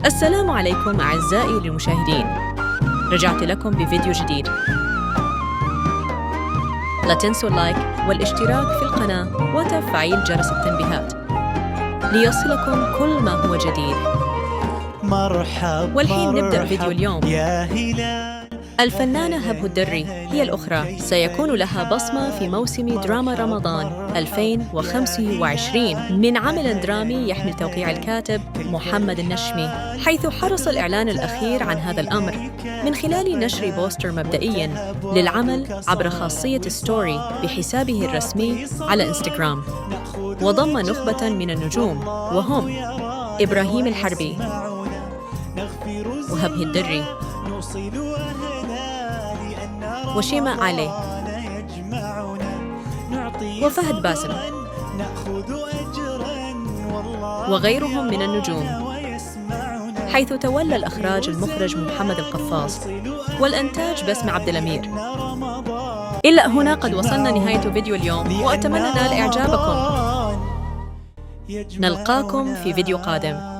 السلام عليكم أعزائي المشاهدين. رجعت لكم بفيديو جديد. لا تنسوا اللايك والاشتراك في القناة وتفعيل جرس التنبيهات ليصلكم كل ما هو جديد. والحين نبدأ فيديو اليوم. الفنانة هبه الدري هي الأخرى سيكون لها بصمة في موسم دراما رمضان 2025 من عمل درامي يحمل توقيع الكاتب محمد النشمي، حيث حرص الإعلان الأخير عن هذا الأمر من خلال نشر بوستر مبدئي للعمل عبر خاصية ستوري بحسابه الرسمي على إنستغرام، وضم نخبة من النجوم وهم إبراهيم الحربي وهبه الدري وشيماء علي وفهد باسم وغيرهم من النجوم، حيث تولى الإخراج المخرج محمد القفاص والإنتاج بسمة عبد الأمير. إلى هنا قد وصلنا نهاية فيديو اليوم، وأتمنى نال إعجابكم. نلقاكم في فيديو قادم.